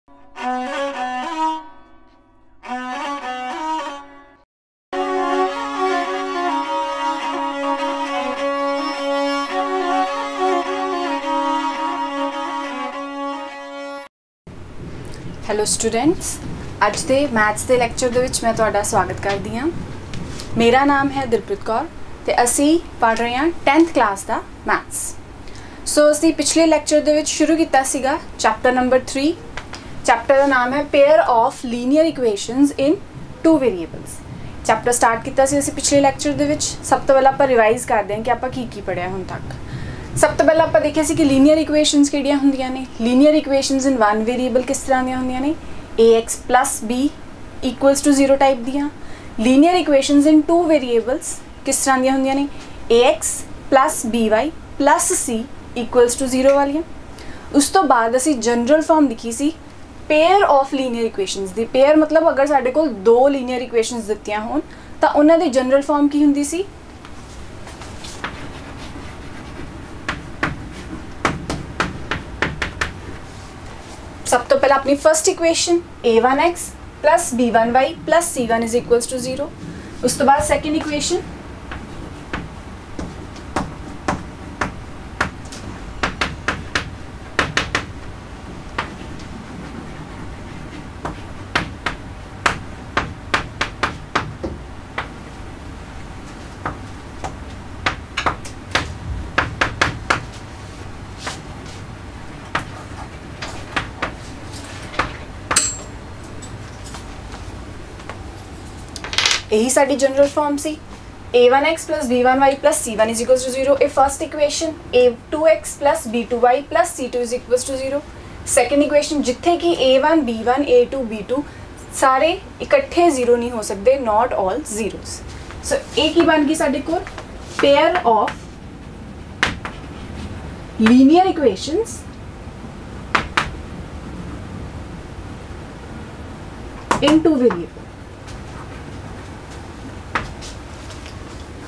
Hello students, अज के maths के lecture दे विच मैं तुहाडा स्वागत करदी हाँ। मेरा नाम है दिलप्रीत कौर ते असी पढ़ रहे हैं 10th क्लास का मैथ्स। सो असी पिछले लैक्चर दे विच शुरू किया सीगा चैप्टर नंबर 3। चैप्टर का नाम है pair of linear equations in 2 variables. Chapter start किया सी असी पिछले लैक्चर दे विच। सब तो पहले आपां रिवाइज करते हैं कि आपां की पढ़िया हुण तक। सब तो पहले आपां देखिया सी कि लीनियर इक्वेशंस किहड़ियां हुंदियां ने। लीनियर इक्वेशंस इन 1 वेरिएबल किस तरह दियां हुंदियां ने, ax plus b equals to 0 type दियां। लीनियर इक्वेशंस इन 2 वेरिएबल्स किस तरह दियां हुंदियां ने, ax plus by plus c equals to 0 वालियां। उस तो बाद असी जनरल फॉर्म लिखी सी पेयर ऑफ लीनियर इक्वेशंस दी। पेयर मतलब अगर साडे कोल 2 लीनियर इक्वेशंस दित्तियां होण तां उन्हां दी जनरल फॉर्म की हुंदी सी, सब तो पहले अपनी first equation a1x plus b1y plus c1 is equals to 0। उस तो बाद सेकेंड इक्वेशन यही साडी जनरल फॉर्म सी a1x plus b1y plus c1 is equals to 0। ए first equation a2x plus b2y plus c2 is equals to 0। Second equation जिथे कि a1 b1 a2 b2 सारे इकट्ठे 0 नहीं हो सकते, नॉट ऑल जीरोस। सो ए की बन गई साडे कोल pair of linear equations in 2 variable.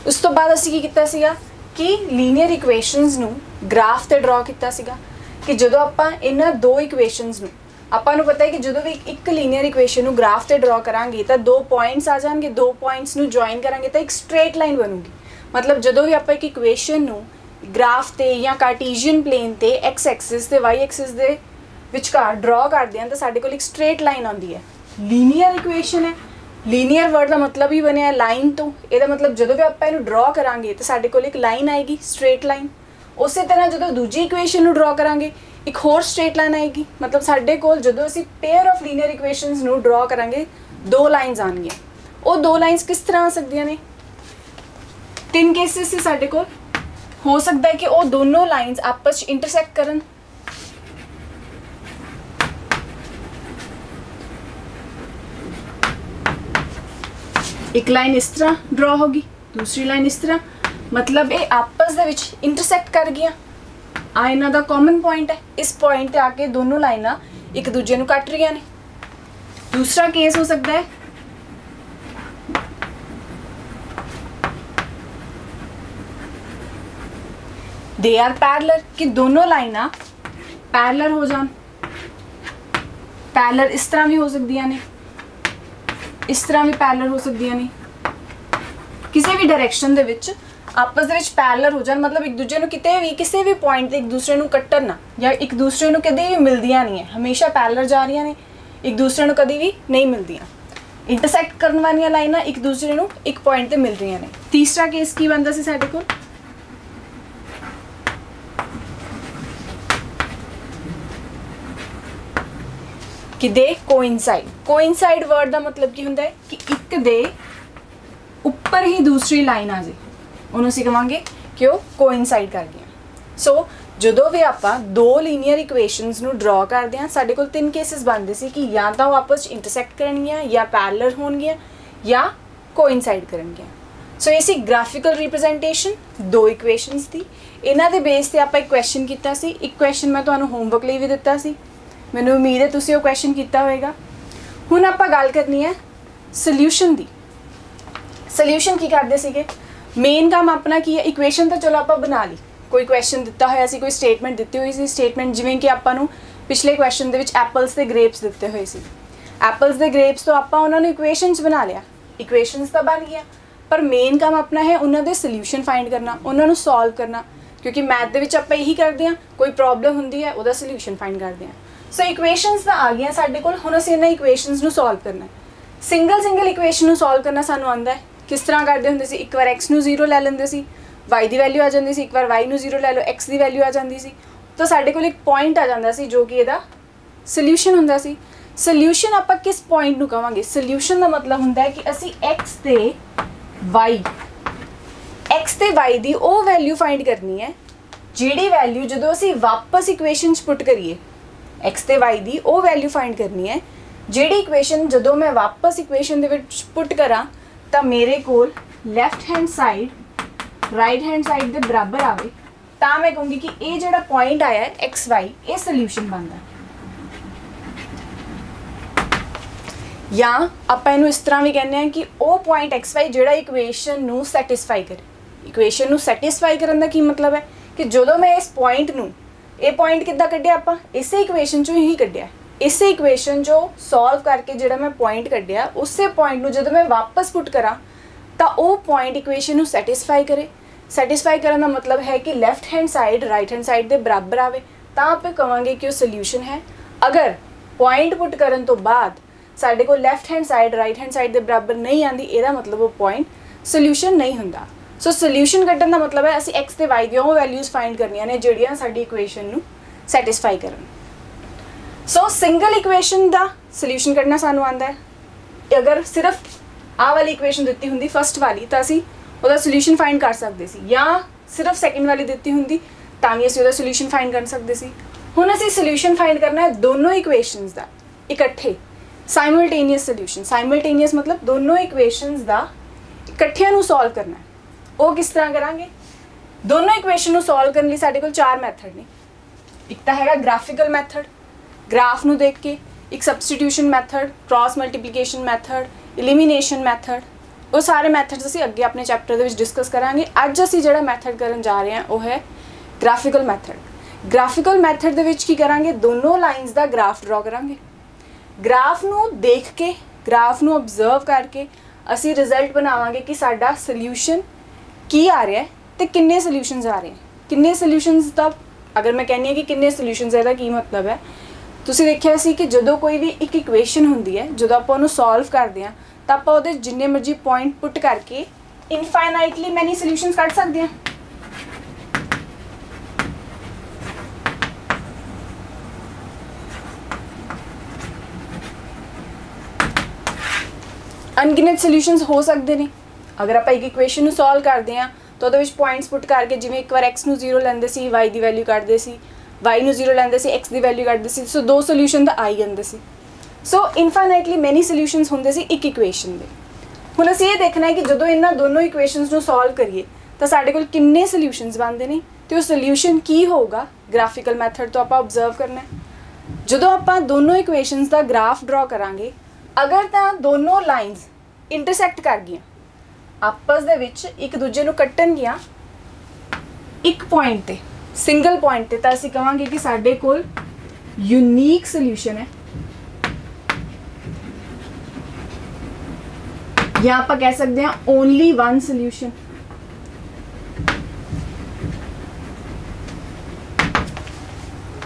उस तो बाद असी की किया सीगा कि लीनियर इक्वेशंस नू ग्राफ ते ड्रॉ किया सीगा कि जदों आपां इन्हां 2 इक्वेशंस नू आपां नू पता है कि जदों भी एक लीनियर इक्वेशन नू ग्राफ ते ड्रॉ करांगे तो 2 पॉइंट्स आ जाएंगे, 2 पॉइंट्स नू जॉइन करांगे तो एक स्ट्रेट लाइन बनूगी। मतलब जदों भी आपां एक इक्वेशन नू ग्राफ ते या कार्टेशियन प्लेन ते एक्स एक्सिस ते वाई एक्सिस दे विचकार ड्रॉ करदे हां तो साडे कोल एक स्ट्रेट लाइन आउंदी है। लीनियर इक्वेशन है, लीनियर वर्ड का मतलब ही बनया लाइन तो यदा मतलब जो भी आप ड्रॉ करांगे तो साडे कोल एक लाइन आएगी, स्ट्रेट लाइन। उस तरह जो दूजी इक्वेशन ड्रॉ करांगे एक होर स्ट्रेट लाइन आएगी। मतलब साडे कोल जो असी pair of linear equations draw करांगे 2 लाइन्स आएंगे। वो 2 लाइन्स किस तरह आ सकदियां ने, 3 केसेस से साडे कोल हो सकता है कि वो दोनों लाइन्स आपस इंटरसेक्ट करन। एक लाइन इस तरह ड्रॉ होगी, दूसरी लाइन इस तरह, मतलब ये आपस दे विच इंटरसेक्ट कर गया। आ इन्हां दा कॉमन पॉइंट है, इस पॉइंट ते आके दोनों लाइनां एक दूजे नूं कट रही ने। दूसरा केस हो सकता है दे आर पैरेलल, कि दोनों लाइनां पैरेलल हो जान। पैरेलल इस तरह भी हो सकदियां ने, इस तरह भी पैरेलल हो सकदियां ने, किसी भी डायरेक्शन दे विच आपस दे विच पैरेलल हो जान। मतलब एक दूजे नूं किते भी किसी भी पॉइंट ते एक दूसरे नूं कट्टन ना, या एक दूसरे नूं कदे भी मिलदियां नहीं है, हमेशा पैरेलल जा रही ने, एक दूसरे नूं कदी भी नहीं मिलदियां। इंटरसेक्ट करन वालियां लाइनां एक दूसरे नूं एक पॉइंट ते मिल रही ने। तीसरा केस की बनदा सी साडे कोल, कि दे कोइंसाइड। कोइंसाइड वर्ड का मतलब की होंदा है कि एक दे ऊपर ही दूसरी लाइन आ जाए, उन्होंने असीं कहांगे कि वो कोइंसाइड कर गया। सो जदों भी आपां 2 लीनियर इक्वेशंस नूं ड्रॉ करते हैं साडे कोल 3 केसेस बनते सी कि या तो आपस इंटरसेक्ट करनगियां, या पैरेलल होणगियां, या कोइंसाइड करनगियां। सो ये सी ग्राफिकल रिप्रजेंटेशन 2 इक्वेशंस दी। इन्हां दे बेस ते आपां एक क्वेश्चन कीता सी। एक क्वेश्चन मैं तुहानूं होमवर्क लई भी दित्ता सी, मैनूं उम्मीद है तुसीं वो क्वेश्चन किया होएगा। हुण आपां गल करनी है सल्यूशन दी। सल्यूशन की करते सीगे, मेन काम अपना की है, इक्वेशन तो चलो आप बना ली, कोई क्वेश्चन दिता होया सी, कोई स्टेटमेंट दी हुई सी, स्टेटमेंट जिवें कि आपां नूं पिछले क्वेश्चन दे विच एप्पल्स ते ग्रेप्स दिते हुए सी। एप्पल्स ते ग्रेप्स तो आपां उन्हां नूं इक्वेशनस बना लिया, इक्वेशनस तो बन गया, पर मेन काम अपना है उन्हां दे सोल्यूशन फाइंड करना, उन्हां नूं सॉल्व करना, क्योंकि मैथ दे विच आपां यही करदे हां, कोई प्रॉब्लम हुंदी है उहदा सोल्यूशन फाइंड करदे हां। सो इक्वेशनस तां आ गईयां साडे कोल, हुण असीं इन्हां इक्वेशनस नूं सॉल्व करना है। सिंगल इक्वेशन नूं सॉल्व करना सानूं आंदा है। किस तरह करदे हुंदे सी, एक बार एक्स नूं 0 लै लैंदे सी, वाई दी वैल्यू आ जाती सी, एक बार वाई नूं 0 लै लो, एक्स दी वैल्यू आ जाती सी, तो साडे कोल एक पॉइंट आ जाता सी जो कि इहदा सोल्यूशन हुंदा सी। सोल्यूशन आपां किस पॉइंट नूं कहांगे, सोल्यूशन दा मतलब हुंदा है कि असीं एक्स ते वाई दी वो वैल्यू फाइंड करनी है जिहड़ी वैल्यू जदों असीं वापस इक्वेशन च पुट करिए, एक्स ते वाई दी वो वैल्यू फाइंड करनी है जिहड़ी इक्वेशन जदों मैं वापस इक्वेशन दे विच पुट करां तां मेरे कोल left hand side right hand side दे बराबर आवे, तां मैं कहूँगी कि ये जिहड़ा पॉइंट आया है एक्स वाई ये सोल्यूशन बनदा है। या आपां इहनूं इस तरह भी कहने हैं कि वो पॉइंट एक्स वाई जिहड़ा इक्वेशन नूं सैटिस्फाई करे। इक्वेशन नूं सैटिस्फाई करन दा की मतलब है कि जदों मैं इस पॉइंट नूं, ये पॉइंट किद्दां कड्ढिया आपां, इसे इक्वेशन चों ही कड्ढिया, इसे इक्वेशन जो सॉल्व करके जिहड़ा मैं पॉइंट कड्ढिया उसे पॉइंट नूं जदों मैं वापस पुट करा तां वो पॉइंट इक्वेशन नूं सैटिस्फाई करे। सैटिस्फाई करन दा मतलब है कि left hand side right hand side दे बराबर आवे, तां आपां कहांगे कि वो सोल्यूशन है। अगर पॉइंट पुट करन तो बाद साडे कोल left hand side right hand side दे बराबर नहीं आती, इहदा मतलब वो पॉइंट सोल्यूशन नहीं हुंदा। सो सोल्यूशन कड्ढन दा मतलब है असीं एक्स ते वाई दी वो वैल्यूज़ फाइंड करनियां ने जिहड़ियां साडी इक्वेशन नूं सैटिस्फाई करन। सो सिंगल इक्वेशन दा सोल्यूशन कड्ढना सानूं आंदा है। अगर सिर्फ आ वाली इक्वेशन दित्ती हुंदी फस्ट वाली तां असीं ਉਹਦਾ सोल्यूशन फाइंड कर सकते सी, या सिर्फ सैकेंड वाली दित्ती हुंदी तां भी असीं ਉਹਦਾ सोल्यूशन फाइंड कर सकते सी। हुण असीं सोल्यूशन फाइंड करना है दोनों इक्वेशनस दा इकट्ठे, साइमल्टेनियस सोल्यूशन। साइमल्टेनियस मतलब दोनों इक्वेशनस दा इकट्ठियां नूं सॉल्व करना है। वो किस तरह करांगे, दोनों इक्वेशन नूं सॉल्व करने लई साडे कोल 4 मैथड ने। एक तां हैगा ग्राफिकल मैथड, ग्राफ नूं देख के, एक substitution method, cross multiplication method, elimination method. वो सारे मैथड्स असीं अगे अपने चैप्टर दे विच डिस्कस करांगे। अज असीं जिहड़ा मैथड करन जा रहे हैं वो है ग्राफिकल मैथड। ग्राफिकल मैथड दे विच की करांगे, दोनों लाइनस दा ग्राफ ड्रॉ करांगे। ग्राफ नूं देख के, ग्राफ नूं ऑब्जर्व करके असीं रिजल्ट बनावांगे कि साडा सोल्यूशन की आ रहा है तो किन्ने सोल्यूशनस आ रहे हैं। किन्ने सोल्यूशनस दा अगर मैं कहनी है कि किन्ने सोल्यूशनस है, की मतलब है, तुसीं देखिया सी कि जदों कोई भी एक इक्वेशन हुंदी है, जदों आपां उहनूं सॉल्व करदे हां तां आपां उहदे जिन्ने मर्जी पॉइंट पुट करके इनफाइनाइटली मैनी सोल्यूशनस कढ सकदे हां। अनगिनत सोल्यूशनस हो सकते हैं। अगर आप एक इक्वेशन नूं सॉल्व करते हैं तो उहदे विच पॉइंट्स पुट करके, जिवें एक बार एक्स नूं 0 लैंदे सी, वाई दी वैल्यू कढदे सी, वाई नूं 0 लैंदे सी, एक्स दी वैल्यू कढदे सी, सो 2 सोल्यूशन तां आ ही जांदे सी। सो इनफाइनाइटली मैनी सोल्यूशनस हुंदे सी एक इक्वेशन दे। हुण असीं ये देखना है कि जदों इन्हां दोनों इक्वेशनस नूं सॉल्व करिए तां साडे कोल किन्ने सोल्यूशनस बनदे ने ते वो सोल्यूशन की होगा। ग्राफिकल मैथड तो आपां ऑब्जर्व करना है। जदों आपां दोनों इक्वेशनस दा ग्राफ ड्रॉ करांगे, अगर तां दोनों लाइनस इंटरसैक्ट कर गईयां, आपस दे विच एक दूजे नूं कट्टणगियां एक पॉइंट ते, सिंगल पॉइंट ते, तां असीं कहांगे कि साडे कोल यूनीक सोल्यूशन है, या आपां कह सकते हैं only one solution.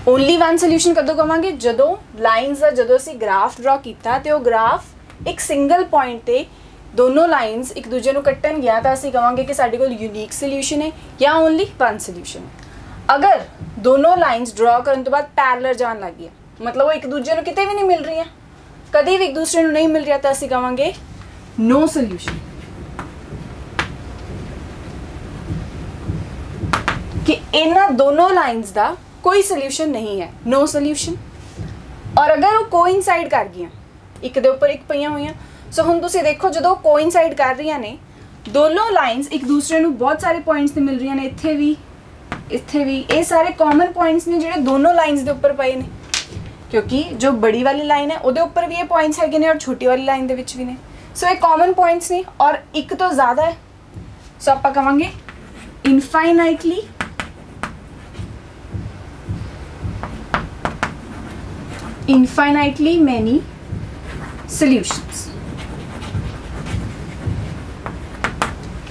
Only one solution कदों कहांगे, जदों लाइनस दा जदों असीं ग्राफ ड्रॉ कीता ते वो ग्राफ एक सिंगल पॉइंट ते दोनों लाइनस एक दूजे नूं कट्टन गया तो असीं कहांगे कि साडे कोल यूनीक सोल्यूशन है या ओनली वन सोल्यूशन है। अगर दोनों लाइनस ड्रॉ करन तो बाद पैरेलल जान लग गया, मतलब वो एक दूजे नूं किते भी नहीं मिल रही हैं, कभी भी एक दूसरे नूं नहीं मिल रहा, तो असीं कहांगे नो सोल्यूशन, कि इन्हां दोनों लाइनस दा कोई सोल्यूशन नहीं है, नो सोल्यूशन। और अगर वो कोइंसाइड कर गई, एक दे उपर एक पईयां होईयां, सो हुण तुसीं देखो जदों कोइंसाइड कर रही ने दोनों लाइनस एक दूसरे नूं बहुत सारे पॉइंट्स ते मिल रही ने, इत्थे भी, ये सारे कॉमन पॉइंट्स ने जिहड़े दोनों लाइनस दे उपर पए ने, क्योंकि जो बड़ी वाली लाइन है उहदे उपर भी ये पॉइंट्स हैगे ने और छोटी वाली लाइन दे विच भी ने। सो ये कॉमन पॉइंट्स ने और एक तो ज़्यादा है, सो आपां कहांगे इनफाइनाइटली infinitely many solutions।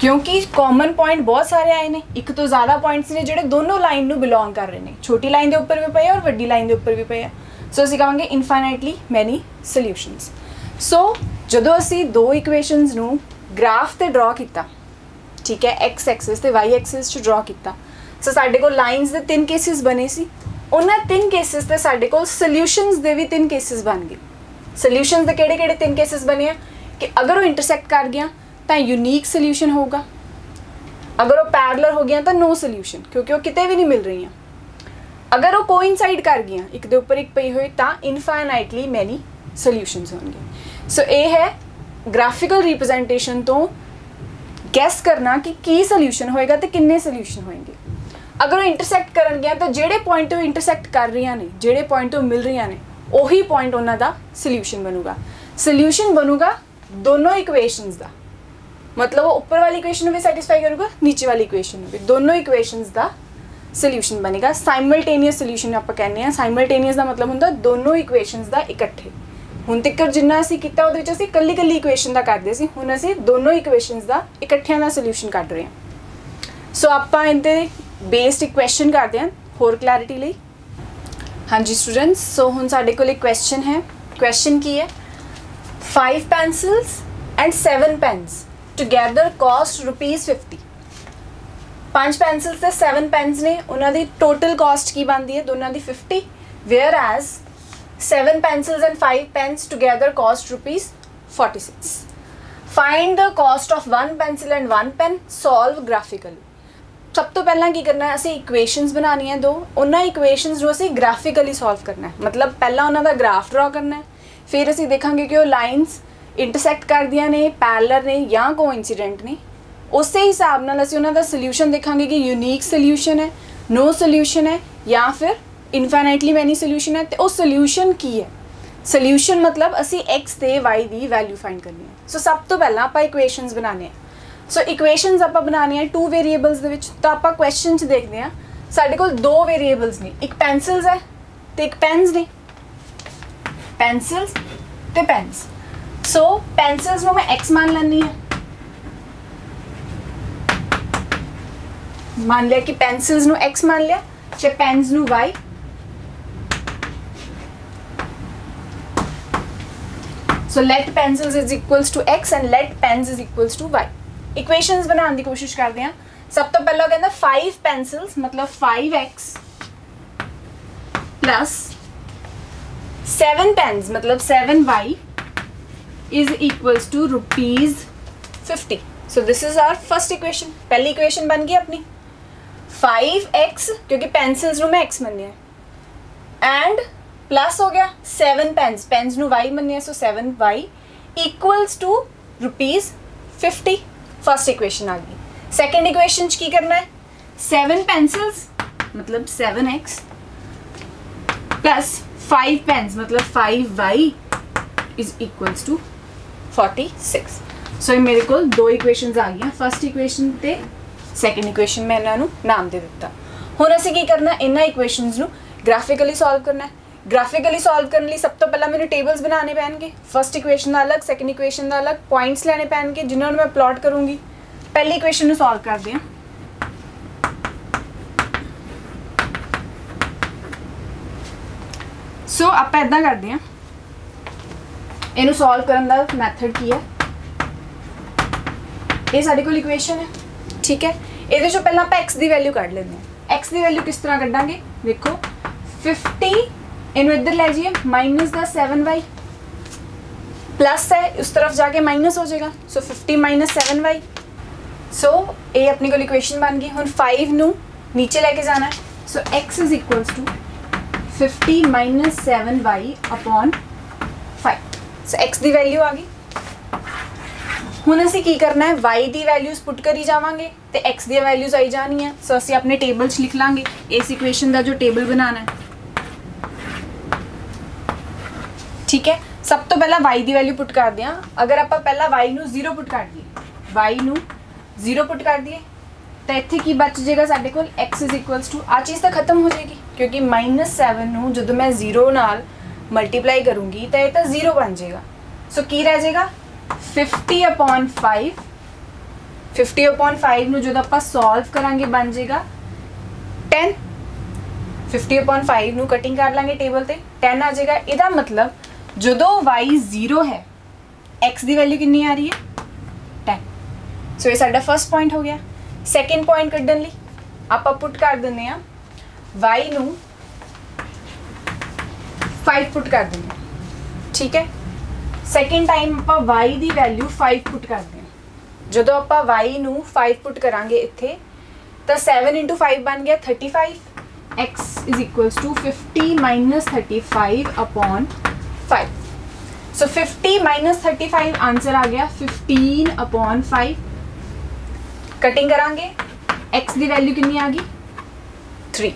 क्योंकि कॉमन पॉइंट बहुत सारे आए ने, एक तो ज़्यादा पॉइंट्स ने ਜਿਹੜੇ ਦੋਨੋਂ ਲਾਈਨ ਨੂੰ ਬਿਲੋਂਗ ਕਰ ਰਹੇ ਨੇ, ਛੋਟੀ ਲਾਈਨ ਦੇ ਉੱਪਰ ਵੀ ਪਏ ਔਰ ਵੱਡੀ ਲਾਈਨ ਦੇ ਉੱਪਰ ਵੀ ਪਏ ਆ। ਸੋ ਅਸੀਂ ਕਹਾਂਗੇ ਇਨਫਾਈਨਾਈਟਲੀ ਮੈਨੀ ਸੋਲਿਊਸ਼ਨਸ। ਸੋ ਜਦੋਂ ਅਸੀਂ ਦੋ ਇਕੁਏਸ਼ਨਸ ਨੂੰ ਗ੍ਰਾਫ ਤੇ ਡਰਾ ਕੀਤਾ, ਠੀਕ ਹੈ, ਐਕਸ ਐਕਸਿਸ ਤੇ ਵਾਈ ਐਕਸਿਸ 'ਚ ਡਰਾ ਕੀਤਾ, ਸੋ ਸਾਡੇ ਕੋਲ ਲਾਈਨਸ ਦੇ 3 ਕੇਸਿਸ ਬਣੇ ਸੀ। ਉਹਨਾਂ 3 ਕੇਸਿਸ ਤੇ ਸਾਡੇ ਕੋਲ ਸੋਲਿਊਸ਼ਨਸ ਦੇ ਵੀ 3 ਕੇਸਿਸ ਬਣ ਗਏ। ਸੋਲਿਊਸ਼ਨਸ ਦੇ ਕਿਹੜੇ 3 ਕੇਸਿਸ ਬਣੇ ਆ ਕਿ ਅਗਰ ਉਹ ਇੰਟਰਸੈਕਟ ਕਰ ਗਿਆ ਤਾਂ यूनिक सोल्यूशन होगा, अगर वो पैरेलल हो गया तो नो सोल्यूशन, क्योंकि वो किते भी नहीं मिल रही हैं। अगर वो कोइंसाइड कर गया एक दे उपर एक पई हुई तो इनफाइनाइटली मैनी सोल्यूशंस होंगे। सो ये है ग्राफिकल रिप्रजेंटेशन तो गैस करना कि की सोल्यूशन होएगा तो किन्ने सोल्यूशन होएंगे। अगर वो इंटरसैक्ट करन गया तो जेड़े पॉइंट इंटरसैक्ट कर रही ने, जेड़े पॉइंट मिल रही ने, उही पॉइंट उन्हां दा सोल्यूशन बनूगा। सोल्यूशन बनूगा दोनों इक्वेशनस का, मतलब वो ऊपर वाली इक्वेशन भी सैटिस्फाई करूँगा, नीचे वाली इक्वेशन भी, दोनों इक्वेशनस का सोल्यूशन बनेगा। साइमल्टेनियस सोल्यूशन आप कहने हैं। साइमल्टेनियस का मतलब होंगे दोनों इक्वेशनस का इकट्ठे। हुण तक जिन्ना असीं कीता उहदे विच असीं कल्ली कल्ली इक्वेशन का करदे सी, हुण असीं दोनों इक्वेशनस का इकट्ठियां का सोल्यूशन कढ रहे हैं। सो आपां इहदे बेस्ड एक क्वेश्चन करते हैं होर क्लैरिटी लई। हाँ जी स्टूडेंट्स, सो हुण साडे कोल एक क्वेश्चन है। क्वेश्चन की है, 5 pencils and 7 pens together cost ₹50। 5 pencils ते 7 पेन्स ने, उन्हां दी टोटल कॉस्ट की बनती है दोनों की 50, where as 7 pencils and 5 pens together cost ₹46। Find the cost of 1 pencil and 1 pen, solve graphically. सब तो पहला की करना है, असी इक्वेशनस बनानी है दो, उन्होंने इक्वेशनस असी ग्राफिकली सॉल्व करना है। मतलब पहला उन्होंने ग्राफ ड्रॉ करना है, फिर असी देखेंगे कि वो लाइनस इंटरसैक्ट कर दिया ने, पैरेलल ने या कोइंसिडेंट ने। उस हिसाब नाल असी उन्हों का सोल्यूशन देखेंगे कि यूनिक सोल्यूशन है, नो सोल्यूशन है या फिर इनफाइनाइटली मैनी सोल्यूशन है। तो सोल्यूशन की है, सोल्यूशन मतलब असी एक्स ते वाई की वैल्यू फाइंड करनी है। सो सब तो पहला आप इक्वेशनस बनाने हैं। सो इक्वेशनस आप बनानी है 2 वेरीएबल्स दे विच। तो आप क्वेश्चन च देखते हैं साडे कोल 2 वेरीएबल्स ने, एक पेंसिल्स है तो एक पेन्स ने, पेंसिल्स ते पेन्स। सो पेंसिल्स में मैं एक्स मान लेनी है, मान लिया कि पेंसिल्स नु एक्स मान लिया, चाहे पेन्स नु Y. So let pencils is equals to X and let pens is equals to Y. Equations बनाने की कोशिश करते हैं। सब तो पहला कहता 5 पेंसिल्स मतलब 5x प्लस 7 पेन्स मतलब 7y is equals to ₹50। So this is our first equation. पहली इक्वेशन बन गई अपनी 5x, क्योंकि पेंसिल्स नु मैं x मन्ने एंड प्लस हो गया 7 पेन्स, पेन्स नु y मन्ने, so 7y equals to ₹50। First equation आ गई। सेकेंड इक्वेशन की करना है 7 पेंसिल्स मतलब 7x प्लस 5 पेन्स मतलब 5y इज इक्वल्स टू 46। सो मेरे को 2 इक्वेशनस आ गई। फर्स्ट इक्वेशन ते सेकेंड इक्वेशन मैं इन्हों नाम दे दिता। हुण असीं की करना, इन्हां इक्वेशनस नूं ग्राफिकली सॉल्व करना है। ग्राफिकली सॉल्व करने लिए सब तो पहला मैंने टेबल्स बनाने पैणगे। फर्स्ट इक्वेशन का अलग, सैकेंड इक्वेशन का अलग, पॉइंट्स लेने पैणगे जिन्होंने मैं प्लॉट करूँगी। पहली इक्वेशन को सॉल्व करते हैं। सो आप इदा करते हैं, इनू सॉल्व करने का मैथड की है, ये साढ़े कोल इक्वेशन है, ठीक है। ये जो पहला आप एक्स की वैल्यू कढ़ लेते हैं। एक्स की वैल्यू किस तरह कढ़ांगे, देखो 50 इनू इधर ले जाइए, माइनस का 7y प्लस है, उस तरफ जाके माइनस हो जाएगा। सो 50 माइनस 7y। सो ये अपनी को इक्वेशन बन गई। हुण 5 नू नीचे लेके जाना है। So x is equals to 50 minus 7y upon 5। So x की वैल्यू आ गई। हुण असीं की करना है, y की वैल्यूज पुट करी जावांगे तो x दी वैल्यूज आई जानी है। सो असीं अपने टेबल च लिख लांगे इस इक्वेशन का जो टेबल बनाना है, ठीक है। सब तो पहला y की वैल्यू पुट कर दें। अगर आप पहला y नू 0 पुट कर दिए, y नू 0 पुट कर दिए तो इत्थे की बच जाएगा साडे कोल x इज इक्वल्स टू, आ चीज़ तो खत्म हो जाएगी क्योंकि -7 नू जो मैं 0 नाल मल्टीप्लाई करूँगी तो ये तो 0 बन जाएगा। सो की रह जाएगा 50/5। 50/5 ਨੂੰ ਜਦੋਂ ਆਪਾਂ ਸੋਲਵ ਕਰਾਂਗੇ ਬਣ ਜਾਏਗਾ 10। 50/5 ਨੂੰ ਕਟਿੰਗ ਕਰ ਲਾਂਗੇ ਟੇਬਲ ਤੇ 10 ਆ ਜਾਏਗਾ। ਇਹਦਾ ਮਤਲਬ ਜਦੋਂ y 0 ਹੈ x ਦੀ ਵੈਲਿਊ ਕਿੰਨੀ ਆ ਰਹੀ ਹੈ 10। ਸੋ ਇਹ ਸਾਡਾ ਫਰਸਟ ਪੁਆਇੰਟ ਹੋ ਗਿਆ। ਸੈਕੰਡ ਪੁਆਇੰਟ ਕੱਢਣ ਲਈ ਆਪਾਂ ਪੁੱਟ ਕਰ ਦਿੰਦੇ ਆ y ਨੂੰ 5 ਪੁੱਟ ਕਰ ਦਿੰਦੇ ਆ, ਠੀਕ ਹੈ। ਸੈਕੰਡ ਟਾਈਮ ਆਪਾਂ y ਦੀ ਵੈਲਿਊ 5 ਪੁੱਟ ਕਰਦੇ ਹਾਂ। ਜਦੋਂ ਆਪਾਂ y ਨੂੰ 5 ਪੁੱਟ ਕਰਾਂਗੇ ਇੱਥੇ ਤਾਂ 7 × 5 ਬਣ ਗਿਆ 35। x is equals to 50 minus 35/5। so 50 minus 35 answer आ गया 15/5। कटिंग करांगे x की वैल्यू कितनी आ गई 3।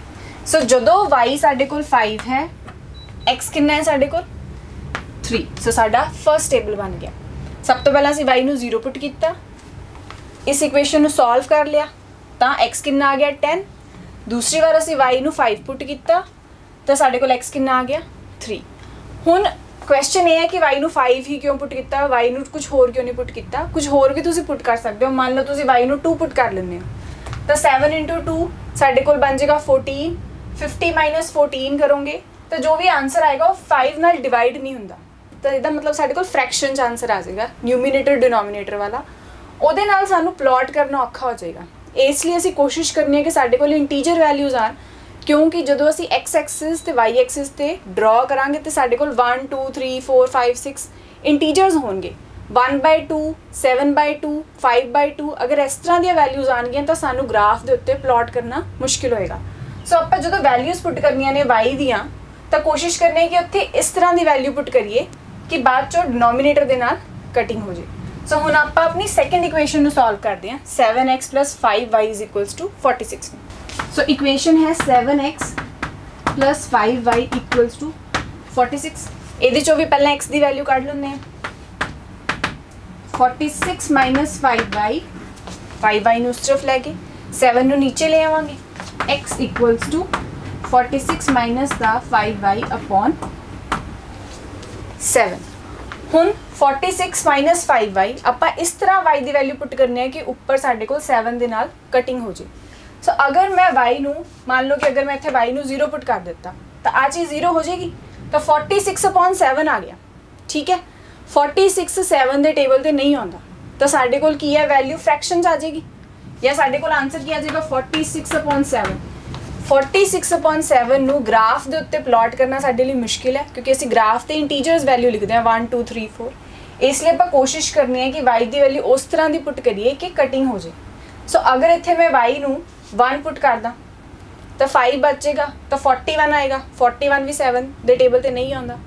सो जदों y साडे कोल 5 है x कितना है साडे कोल 3। सो साडा फर्स्ट टेबल बन गया। सब तो पहला असीं y नूं 0 पुट कीता, इस इक्वेशन नूं सॉल्व कर लिया तो x कितना आ गया 10। दूसरी बार असीं y नूं 5 पुट कीता तो साडे कोल x कितना आ गया 3। हुण क्वेश्चन ये है कि y नूं 5 ही क्यों पुट कीता, y नूं कुछ होर क्यों नहीं पुट कीता। कुछ होर भी तुसीं पुट कर सकते हो। मान लो तुसीं y नूं 2 पुट कर लेंदे हो तो 7 × 2 साडे कोल बन जाएगा 14। 50 माइनस 14 करोगे तो जो भी आंसर आएगा वो 5 नाल डिवाइड नहीं हुंदा। तो इसदा मतलब साडे कोल फ्रैक्शन च आंसर आ जाएगा, न्यूमीनेटर डिनोमीनेटर वाला। ਉਹਦੇ ਨਾਲ ਸਾਨੂੰ प्लॉट करना औखा हो जाएगा। इसलिए असीं कोशिश करनी है कि साडे कोल इंटीजर वैल्यूज़ आन, क्योंकि जदों असीं एक्स एक्सिस ते वाई एक्सिस ते ड्रॉ करांगे तो साडे कोल 1 2 3 4 5 6 इंटीजर्स होणगे। 1/2 7/2 5/2 अगर इस तरह दी वैल्यूज़ आणगियां तो सानू ग्राफ दे उत्ते प्लॉट करना मुश्किल होएगा। सो आपां जदों वैल्यूज़ पुट करनियां ने वाई दियां तो कोशिश करनी है कि उत्थे इस तरह की वैल्यू पुट करिए कि बाद चों डिनोमीनेटर दे नाल कटिंग हो जाए। सो हुण आपां अपनी सैकेंड इक्वेशन नूं सॉल्व करते हैं। 7x + 5y = 46। सो इक्वेशन है 7x + 5y = 46। ਇਹਦੇ ਚੋਂ ਵੀ ਪਹਿਲਾਂ x ਦੀ ਵੈਲਿਊ ਕੱਢ ਲੈਂਦੇ ਹਾਂ। 46 - 5y, 5y ਨੂੰ ਸਿਰਫ ਲੈ ਕੇ 7 ਨੂੰ ਨੀਚੇ ਲੈ ਆਵਾਂਗੇ। x = 46 - 5y/7। ਹੁਣ 46 - 5y ਆਪਾਂ इस तरह y की वैल्यू पुट करनी है कि ऊपर साडे कोल 7 दे नाल कटिंग हो जाए। सो अगर मैं y नूं मान लो कि अगर मैं इत्थे y नूं 0 पुट कर दिता तो आ चीज़ 0 हो जाएगी। तो 46/7 आ गया, ठीक है। 46 7 दे टेबल ते नहीं आउंदा तो साडे कोल की है वैल्यू फ्रैक्शन च आ जाएगी, या साडे कोल आंसर की आ जाएगा 46/7। 46/7 ਨੂੰ ग्राफ ਦੇ ਉੱਤੇ प्लॉट करना ਸਾਡੇ ਲਈ मुश्किल है, क्योंकि ਅਸੀਂ ग्राफ ਤੇ इंटीजर्स वैल्यू लिखते हैं 1 2 3 4। इसलिए ਆਪਾਂ कोशिश करनी है कि y ਦੀ वैल्यू उस तरह ਦੀ पुट करिए कि कटिंग हो जाए। सो अगर ਇੱਥੇ मैं y ਨੂੰ 1 पुट करदा तो 5 बचेगा तो 41 आएगा। 41 भी 7 ਦੇ टेबल ਤੇ नहीं आਉਂਦਾ।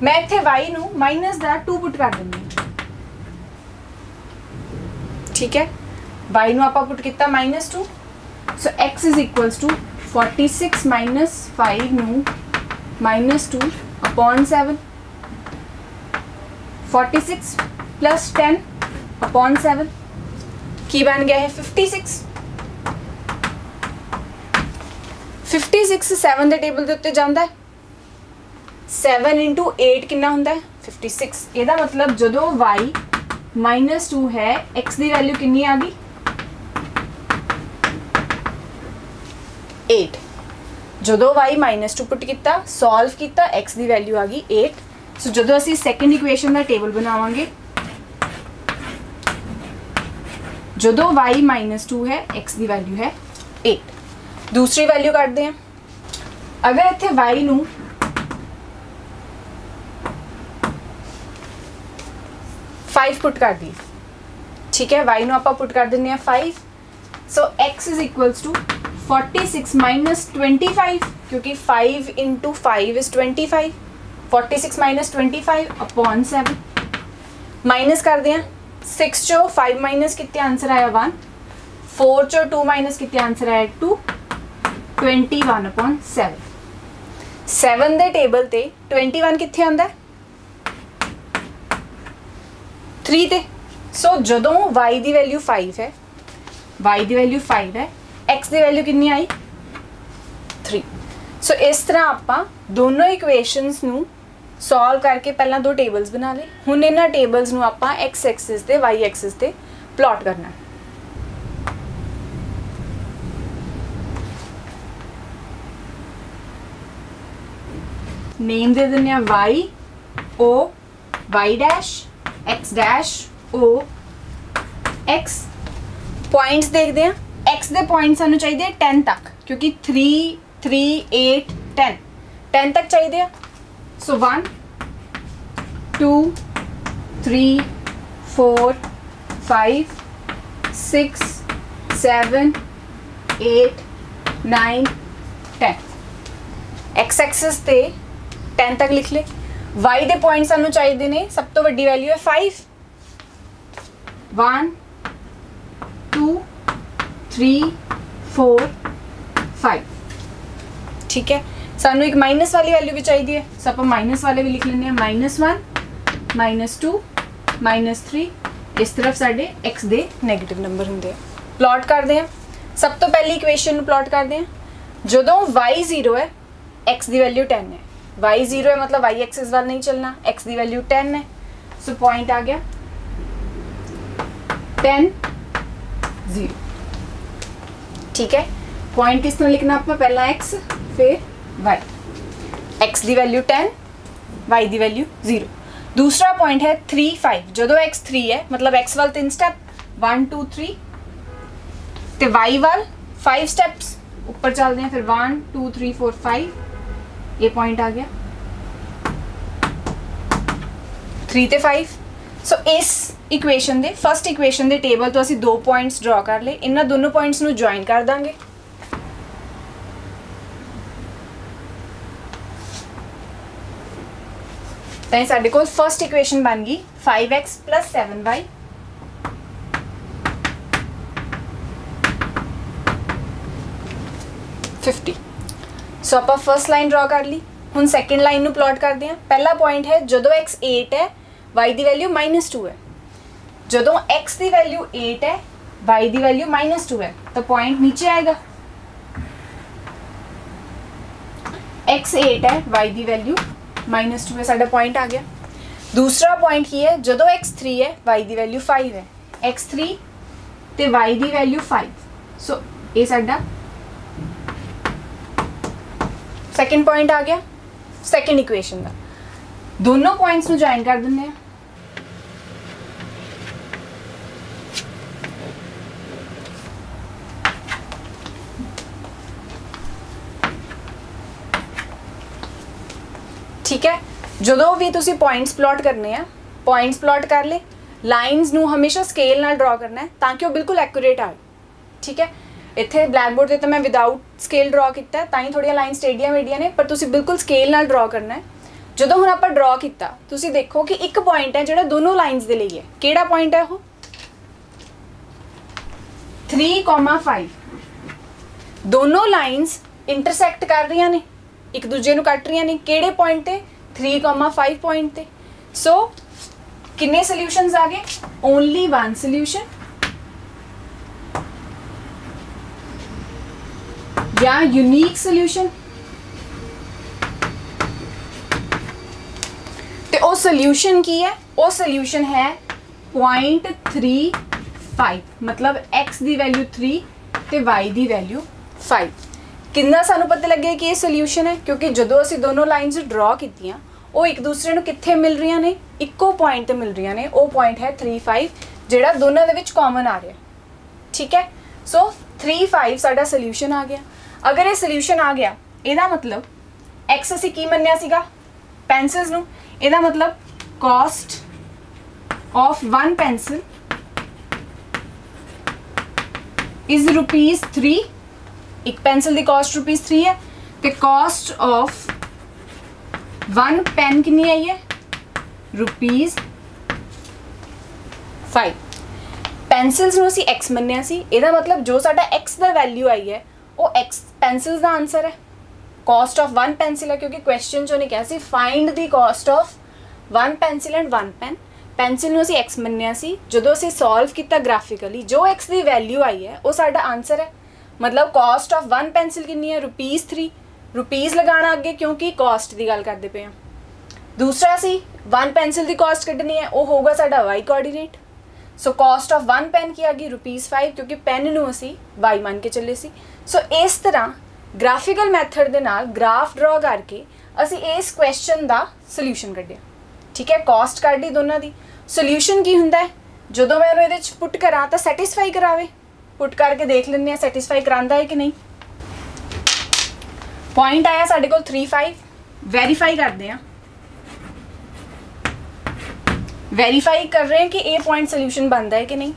मैं ਇੱਥੇ y ਨੂੰ -2 पुट कर ਦਿੰਦੀ ਹਾਂ, ठीक है। y ਨੂੰ ਆਪਾਂ पुट ਕੀਤਾ -2। सो x = 46 - 5 ਨੂੰ -2/7। 46 + 10/7 की बन गया है 56। 56 7 ਦੇ टेबल ਦੇ ਉੱਤੇ ਜਾਂਦਾ है। 7 × 8 कितना ਹੁੰਦਾ है 56। ਇਹਦਾ मतलब ਜਦੋਂ y -2 है x ਦੀ वैल्यू कितनी आ गई 8। ਜਦੋਂ y -2 पुट किया सॉल्व किया x की वैल्यू आ गई 8। सो जो असी सैकेंड इक्वेशन का टेबल बनावांगे, जो y -2 है x की वैल्यू है 8। दूसरी वैल्यू काटते हैं। अगर इत्थे y नूं 5 पुट कर दी, ठीक है। y नूं आपां पुट कर दिंदे हैं 5। सो x = 46 - 25, क्योंकि 5 × 5 = 25। 46 - 25/7 माइनस कर दें। 6 चो 5 माइनस कितने आंसर आया 1। 4 चो 2 माइनस कितने आंसर आया 2। 21/7। 7 दे टेबल ते 21 कितने आंदा 3 ते। सो जदों y की वैल्यू 5 है, y की वैल्यू 5 है, x की वैल्यू कितनी आई 3। सो इस तरह आपां दोनों इक्वेशनस नूं सॉल्व करके पहला दो टेबल्स बना ले। हुण इन्हां टेबल्स नूं आपां एक्स एक्सिस ते वाई एक्सिस ते प्लॉट करना। नेम दे दिंदे आ y O y dash x dash O x. Points देखते हैं। एक्स दे पॉइंट सानू चाहिए 10 तक, क्योंकि 3 3 8 10 तक चाहिए। सो 1 2 3 4 5 6 7 8 9 10। एक्स एक्सिस ते 10 तक लिख ले। वाई दे पॉइंट सानू चाहिए ने, सब तो वड्डी वैल्यू है 5। 1 2 3 4 5। ठीक है, सानू एक माइनस वाली वैल्यू भी चाहिए है, सो आप माइनस वाले भी लिख लेने हैं। -1 -2 -3। इस तरफ साढ़े एक्स दे नैगेटिव नंबर होंगे। प्लॉट करते हैं। सब तो पहली इक्वेशन प्लॉट करते हैं। जदों y 0 है, x की वैल्यू 10 है। y 0 है मतलब y एक्सिस वाल नहीं चलना, x की वैल्यू 10 है। सो पॉइंट आ गया 10 0। ठीक है, पॉइंट किस तरह लिखना आपको, पहला x फिर y। x की वैल्यू 10, y की वैल्यू 0। दूसरा पॉइंट है 3 5। जदों x 3 है मतलब x वाल 3 स्टेप 1 2 3 ते y वाल 5 स्टेप्स ऊपर चलते हैं। फिर 1 2 3 4 5, ये पॉइंट आ गया 3 ते 5। सो इस इक्वेशन दे फर्स्ट इक्वेशन दे टेबल तो असी 2 पॉइंट्स ड्रॉ कर ले। इन्हां दोनों पॉइंट्स नूं ज्वाइन कर देंगे। तो साडे कोल फर्स्ट इक्वेशन बन गई 5x + 7y = 50। सो आप फर्स्ट लाइन ड्रॉ कर ली। हुण सैकेंड लाइन नूं प्लॉट करते हैं। पहला पॉइंट है जदों x 8 है, y की वैल्यू -2 है। जदों x की वैल्यू 8 है, y की वैल्यू -2 है, तो पॉइंट नीचे आएगा। x 8 है, y की वैल्यू -2 है, साडा पॉइंट आ गया। दूसरा पॉइंट ही है जदों x 3 है, y की वैल्यू 5 है। x 3 ते y की वैल्यू 5। सो ये साडा सेकेंड पॉइंट आ गया सेकेंड इक्वेशन का। दोनों पॉइंट्स नूं ज्वाइन कर देंगे। ठीक है, जदों भी तुसी पॉइंट्स प्लॉट करने हैं, पॉइंट्स प्लॉट कर ले। लाइनस नूं हमेशा स्केल नाल ड्रॉ करना है ताकि वो बिल्कुल एक्यूरेट आए। ठीक है, इत्थे ब्लैक बोर्ड ते मैं विदाउट स्केल ड्रॉ किया है, ताई थोड़ियां लाइन्स टेढ़ियां मेढ़ियां ने, पर तुसी बिल्कुल स्केल नाल ड्रॉ करना है। जदों हुण आपां ड्रॉ किया, तुसी देखो कि एक पॉइंट है जिहड़ा दोनों लाइन्स दे लिए है। किहड़ा पॉइंट है वो? 3,5। दोनों लाइन्स इंटरसैक्ट कर रही ने, एक दूजे नूं कट रही ने। किहड़े पॉइंट ते? 3,5 पॉइंट ते। सो किन्ने सॉल्यूशंस आ गए? ओनली वन सॉल्यूशन या यूनिक सॉल्यूशन। ते ओ सॉल्यूशन की है? ओ सॉल्यूशन है 0.35, मतलब x की वैल्यू 3 ते y की वैल्यू 5। कितना सानू पता लगे कि ये सॉल्यूशन है? क्योंकि जदों असी दोनों लाइन्स ड्रॉ कीतियां, वो एक दूसरे नूं कित्थे मिल रही ने? इक्को पॉइंट ते मिल रही ने। वो पॉइंट है 3,5 जिहड़ा दोनों दे विच कॉमन आ रहा है। ठीक है, सो 3,5 साडा सॉल्यूशन आ गया। अगर ये सॉल्यूशन आ गया, ਇਹਦਾ मतलब x ਅਸੀਂ ਕੀ ਮੰਨਿਆ ਸੀਗਾ? ਪੈਨਸਿਲਸ ਨੂੰ। ਇਹਦਾ मतलब cost of one pencil is ₹3। एक पेंसिल की कॉस्ट ₹3 है, तो कॉस्ट ऑफ वन पेन कितनी आई है? ₹5। पेंसिल्स नूं असीं x ਮੰਨਿਆ ਸੀ। ਇਹਦਾ मतलब जो साडा x ਦਾ वैल्यू आई है वो x पेंसिल्स का आंसर है। कॉस्ट ऑफ वन पेंसिल है, क्योंकि क्वेश्चन चो नहीं कहा सी find the cost of one pencil and one pen. Pencil नूं असीं x ਮੰਨਿਆ ਸੀ, ਜਦੋਂ ਅਸੀਂ सॉल्व किया ग्राफिकली जो x की वैल्यू आई है वो साडा आंसर है। मतलब कॉस्ट ऑफ वन पेंसिल कितनी है? ₹3। रुपीज़ लगाना अगे क्योंकि कॉस्ट की गल करते पे हैं। दूसरा सी 1 पेंसिल की कॉस्ट कढ़नी है, वो होगा साडा y coordinate. So cost of 1 pen की आ गई ₹5 क्योंकि पेन नूं असी वाई मान के चले सी। सो इस तरह ग्राफिकल मैथड दे नाल ग्राफ ड्रॉ करके असी इस क्वेश्चन का सल्यूशन कढ़िया। ठीक है, कॉस्ट कढ़ ली दोनों की। सल्यूशन की हुंदा है, जदों मैं उहदे विच पुट करा तो सैटिस्फाई करावे, पुट करके देख लेंगे हैं सैटिस्फाई करांदा है कि नहीं। पॉइंट आया साडे कोल 3-5, वेरीफाई करते हैं, वेरीफाई कर रहे हैं कि ये पॉइंट सोल्यूशन बनता है कि नहीं।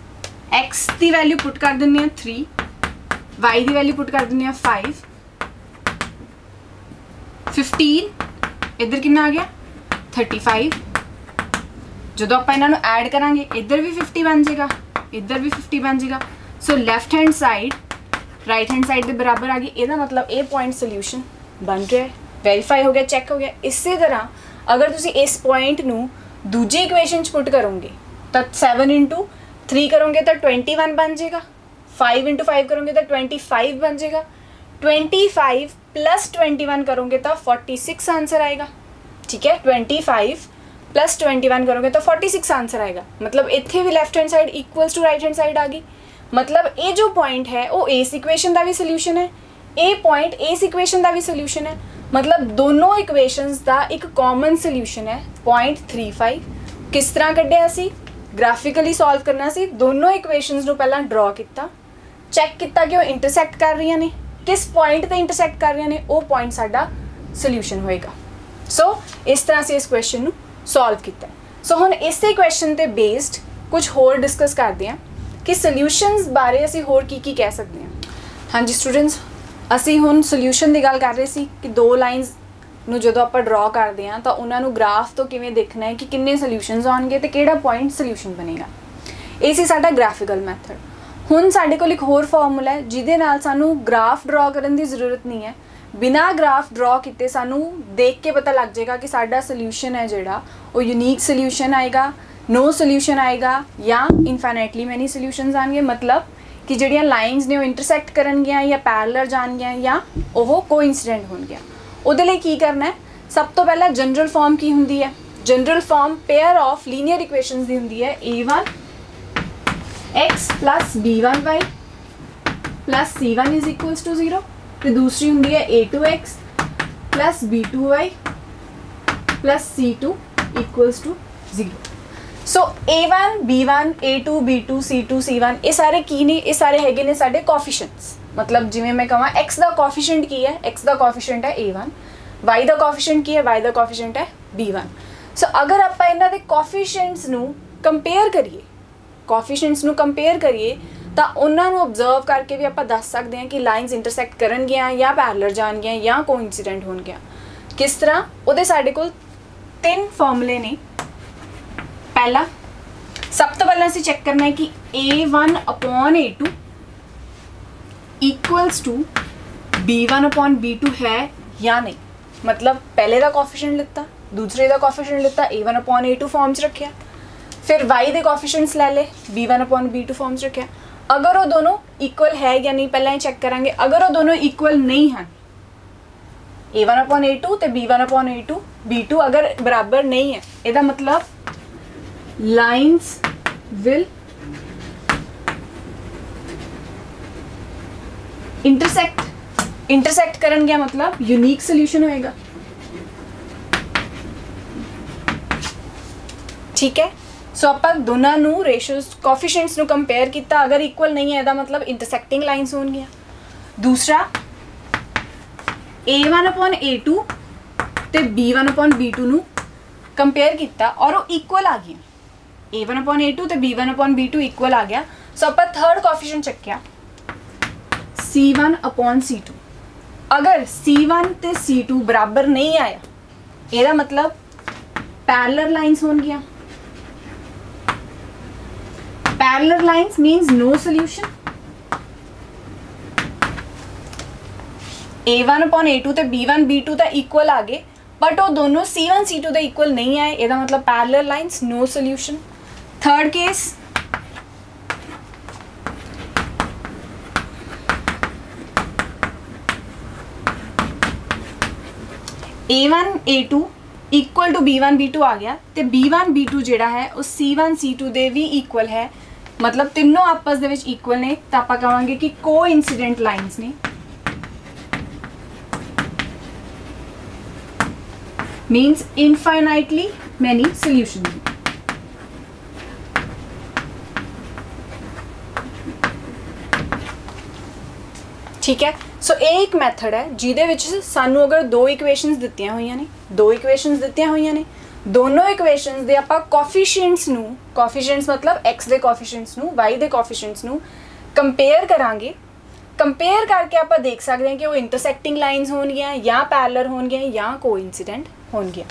एक्स की वैल्यू पुट कर देंगे हैं 3, वाई की वैल्यू पुट कर देंगे हैं 5, 15, इधर कितना आ गया 35। जो आप इन्हों ऐड करांगे इधर भी 50 बन जाएगा, इधर भी 50 बन जाएगा। So left hand side right hand side के बराबर आ गई, यदा मतलब ये पॉइंट सोल्यूशन बन रहा है, वेरीफाई हो गया, चेक हो गया। इसी तरह अगर तुसी इस पॉइंट नू दूजी इक्वेशन पुट करोगे तो 7 × 3 करोगे तो 21 बन जाएगा, 5 × 5 करोगे तो 25 बन जाएगा, 25 + 21 करोगे तो 46 आंसर आएगा। ठीक है, 25 + 21 करोगे तो 46 आंसर आएगा। मतलब इत्थे भी left hand side equals to right hand side आ गई। मतलब ये जो पॉइंट है वो इस इक्वेशन का भी सोल्यूशन है, ये पॉइंट इस इक्वेशन का भी सोल्यूशन है। मतलब दोनों इक्वेशंस का एक कॉमन सोल्यूशन है 0.35। किस तरह कढ़िया असी ग्राफिकली सॉल्व करना सी, दोनों इक्वेशंस नूं पहला ड्रॉ किया, चैक किया कि वो इंटरसैक्ट कर रही ने, किस पॉइंट पर इंटरसैक्ट कर रही ने, वो पॉइंट साडा सोल्यूशन होएगा। सो इस तरह से इस क्वेश्चन नूं सॉल्व किया। सो हुण इसे क्वेश्चन ते बेस्ड कुछ होर डिस्कस करते हैं कि सोल्यूशनस बारे असी होर की कह सकते हैं। हाँ जी स्टूडेंट्स, असी हुण सोल्यूशन की गल कर रहे सी कि दो लाइनस नूं जदों आपां ड्रॉ करते हैं तो उन्हां नूं ग्राफ तो किवें देखना है कि किन्ने सोल्यूशनस आउणगे ते किहड़ा पॉइंट सोल्यूशन बनेगा। ये सी साडा ग्राफिकल मैथड। हुण साडे कोल एक होर फॉर्मूला है जिहदे नाल सानूं ग्राफ ड्रॉ करन दी जरूरत नहीं है, बिना ग्राफ ड्रॉ किए सानू देख के पता लग जाएगा कि साडा सोल्यूशन है जोड़ा वो यूनीक सोल्यूशन आएगा, नो सोल्यूशन आएगा या इनफाइनाइटली मैनी सोल्यूशनस आएंगे। मतलब कि जिहड़ियां लाइन्स ने वो इंटरसैक्ट करनगियां या पैरेलल जाणगियां या वो कोइंसिडेंट होणगियां। उहदे लई की करना है, सब तो पहला जनरल फॉर्म की हुंदी है। General form pair of linear equations दी हुंदी है a1 x + b1 y + c1 = 0, तो दूसरी होंगी है a2x + b2y + c2 = 0। सो a1 b1 a2 b2 c2 c1 ये सारे की ने, ये सारे हैगे ने साडे कोफिशिएंट्स। मतलब जिवें मैं कहां x का कोफिशिएंट की है, x का कोफिशिएंट है a1, y का कोफिशिएंट की है, y का कोफिशिएंट है b1। सो अगर आप इन्हां दे कोफिशिएंट्स नू कंपेयर करिए, कोफिशिएंट्स नू कंपेयर करिए तो उन्होंने ऑब्जर्व करके भी आप दस सकते हैं कि लाइन्स इंटरसैक्ट करनगियां या पैरेलल जाणगियां या कोइंसिडेंट होणगियां। किस तरह, उहदे साडे कोल 3 फॉर्मूले ने। पहला, सब तो पहला असीं चेक करना है कि a1/a2 = b1/b2 है या नहीं। मतलब पहले का कोफिशिएंट लिता, दूसरे का कोफिशिएंट लिता, a1/a2 फॉर्म च रखिया, फिर y के कोफिशिएंट्स ले ले, b1/b2 फॉर्म च रखिया। अगर वो दोनों इक्वल है या नहीं पहले ही चेक करांगे। अगर वो दोनों इक्वल नहीं हैं, a1/a2 तो b1/a2 b2 अगर बराबर नहीं है, इसका मतलब लाइन्स विल इंटरसेक्ट करनगियां, मतलब यूनिक सोल्यूशन होएगा। ठीक है, सो आप दोनों रेशियोज कोफिशिएंट्स कंपेयर किया, अगर इक्वल नहीं है इसका मतलब इंटरसेक्टिंग लाइन्स होंगी। दूसरा, a1/a2 तो b1/b2 कंपेयर किया और वो इक्वल आ गया, a1/a2 तो b1/b2 इक्वल आ गया। सो आप थर्ड कोफिशिएंट चक्या c1/c2। अगर c1 तो c2 बराबर नहीं आया, इसका मतलब पैरेलल लाइन्स होंगियां। Parallel lines means no solution. a1/a2 तो b1/b2 तो इक्वल आ गए, बट वो दोनों c1 c2 तो इक्वल नहीं आए, इसका मतलब parallel lines no solution. Third case, a1 a2 equal to B1 B2 आ गया तो B1 B2 ਜਿਹੜਾ है ਉਹ C1 C2 ਦੇ ਵੀ ਇਕੁਅਲ ਹੈ, मतलब ਤਿੰਨੋਂ ਆਪਸ ਦੇ ਵਿੱਚ ਇਕੁਅਲ ਨੇ, ਤਾਂ ਆਪਾਂ ਕਹਾਂਗੇ ਕਿ ਕੋਇਨਸੀਡੈਂਟ ਲਾਈਨਸ ਨੇ, means infinitely many solutions. ठीक है, सो एक मैथड है जिहदे विच सानू अगर दो इक्वेशनस दित्तियां होईयां ने, दो इक्वेशनस दित्तियां होईयां ने, दोनों इक्वेशनस दे आपां कोफिशिएंट्स नू, कोफिशिएंट्स मतलब x दे कोफिशिएंट्स नू y दे कोफिशिएंट्स नू कंपेयर करांगे। कंपेयर करके आप देख सकते हैं कि वो इंटरसेक्टिंग लाइन्स होणगियां या पैरेलल होणगियां या कोइंसिडेंट होणगियां।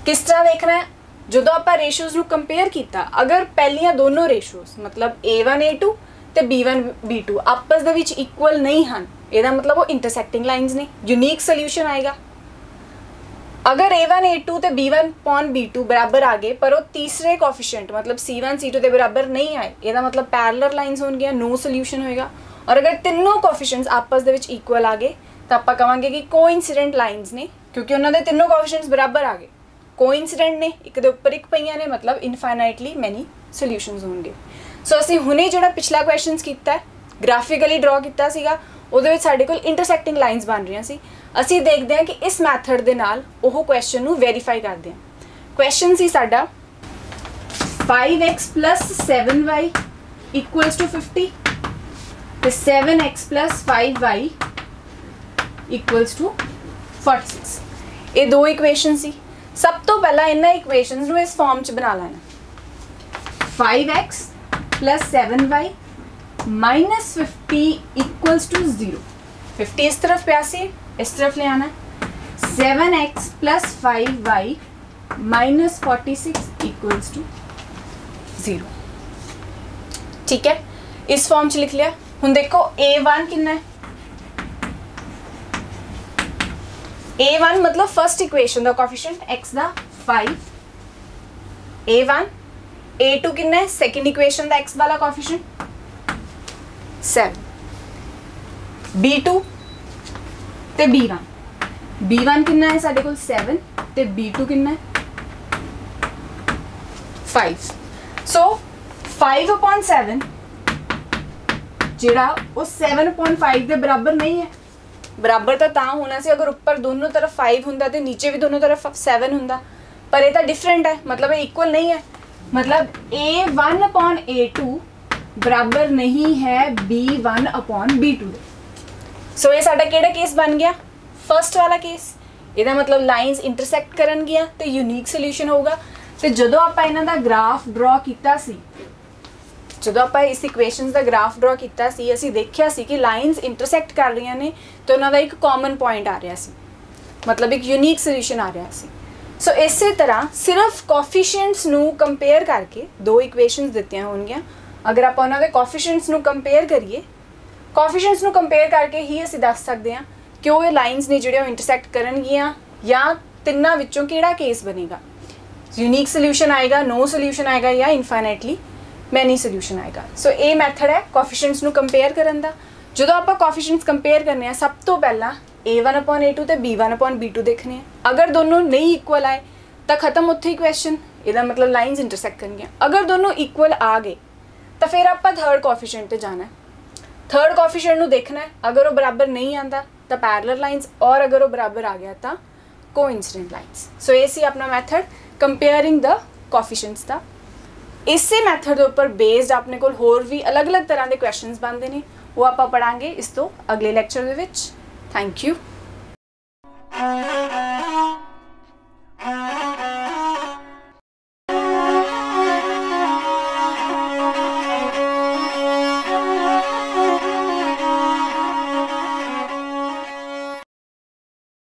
किस तरह देखना है, जो आप रेशियोज़ नू कंपेयर किया, अगर पहलियां दोनों रेशियोज़ मतलब A1 A2 ते B1 B2 आपस दे विच इक्वल नहीं हैं, ਇਹਦਾ मतलब वो इंटरसेक्टिंग लाइन्स ने, यूनीक सोल्यूशन आएगा। अगर A1 A2 ते B1 B2 बराबर आ गए पर वो तीसरे कोफिशिएंट मतलब C1 C2 के बराबर नहीं आए, ਇਹਦਾ मतलब पैरेलल लाइन्स होणगियां, नो सोल्यूशन होएगा। और अगर तीनों कोफिशिएंट्स आपस दे विच इक्वल आ गए तो आप कहांगे कि कोइंसिडेंट लाइन्स ने, क्योंकि उन्होंने तीनों कोफिशिएंट्स बराबर आ गए, कोइंसिडेंट ने, एक दे उपर एक पईयां ने, मतलब इनफाइनाइटली मैनी सोल्यूशंस होंगे। सो असी हुणे जिहड़ा पिछला क्वेश्चनस कीता है ग्राफिकली ड्रॉ कीता सीगा, ਉਹਦੇ ਵਿੱਚ ਸਾਡੇ ਕੋਲ इंटरसेक्टिंग लाइन्स बन रही सी। ਅਸੀਂ देखते हैं कि इस मैथड ਦੇ ਨਾਲ ਉਹ क्वेश्चन ਨੂੰ वेरीफाई करते हैं। क्वेश्चन सी साडा 5x + 7y = 50 ਤੇ 7x + 5y = 46। ਇਹ ਦੋ ਇਕੁਏਸ਼ਨ ਸੀ। ਸਭ ਤੋਂ ਪਹਿਲਾਂ ਇਹਨਾਂ ਇਕੁਏਸ਼ਨਸ ਨੂੰ ਇਸ ਫਾਰਮ 'ਚ ਬਣਾ ਲੈਣਾ। 5x + 7y -50 = 0। 50 इस तरफ पे आसी, इस तरफ ले आना। 7x + 5y -46 = 0। ठीक है, इस फॉर्म च लिख लिया। हुण देखो A1 कितना है, A1 मतलब फर्स्ट इक्वेशन का कोफिशिएंट x का 5, A1। A2 कितना है, सेकंड इक्वेशन का x वाला कोफिशिएंट 7। B2 ते B1, B1 कितना है साडे कोल 7 ते B2 कितना है 5। सो 5/7 जिहड़ा वो 7/5 के बराबर नहीं है। बराबर तो तां होना सी अगर ऊपर दोनों तरफ 5 हुंदा ते नीचे भी दोनों तरफ 7 हुंदा, पर ये तो डिफरेंट है, मतलब ये इक्वल नहीं है। मतलब A1/A2 बराबर नहीं है B1/B2 दे। सो ये साडा केड़ा केस बन गया, फर्स्ट वाला केस। ਇਹਦਾ मतलब लाइन्स इंटरसेक्ट करनगियां ते यूनीक सोल्यूशन होगा। तो जदों आपां इन्हां दा ग्राफ ड्रॉ कीता सी, जदों आपां इस इक्वेशनस दा ग्राफ ड्रॉ कीता सी, असीं देखिया सी कि लाइन्स इंटरसेक्ट कर रही ने तो उन्हां दा एक कॉमन पॉइंट आ रहा सी, मतलब एक यूनीक सोल्यूशन आ रहा सी। सो इसे तरह सिर्फ कोफिशिएंट्स नू कंपेयर करके दो इक्वेशनस दित्तियां होणगियां। अगर आप उन्हां दे कोफिशिएंट्स नू कंपेयर करिए, कोफिशिएंट्स नू कंपेयर करके ही असीं दस सकते हैं कि वो लाइन्स ने जिहड़े इंटरसेक्ट करनगियां या तिन्नां विचों किहड़ा केस बनेगा, यूनीक सोल्यूशन आएगा, नो सोल्यूशन आएगा या इनफाइनाइटली मैनी सोल्यूशन आएगा। सो ये मैथड है कोफिशिएंट्स नू कंपेयर करन दा। जदों आपां कोफिशिएंट्स कंपेयर करने हैं, सब तो पहला A1/A2 ते B1/B2 देखने हैं। अगर दोनों नहीं इक्वल आए तो खत्म उत्थे ही क्वेश्चन, इसदा मतलब लाइन्स इंटरसेक्ट करनगियां। अगर दोनों इक्वल आ गए तो फिर आपां थर्ड कोफिशिएंट ते जाना है। थर्ड कोफिशिएंट नू देखना है, अगर वो बराबर नहीं आता तो पैरेलल लाइन्स, और अगर वो बराबर आ गया तो कोइंसिडेंट लाइन्स। सो ये सी अपना मैथड कंपेयरिंग द कोफिशिएंट्स दा। इसे मैथड के उपर बेस्ड अपने कोल होर भी अलग अलग तरह के क्वेश्चनस बनते हैं, वो आप पढ़ांगे इस तो अगले lecture they which. Thank you.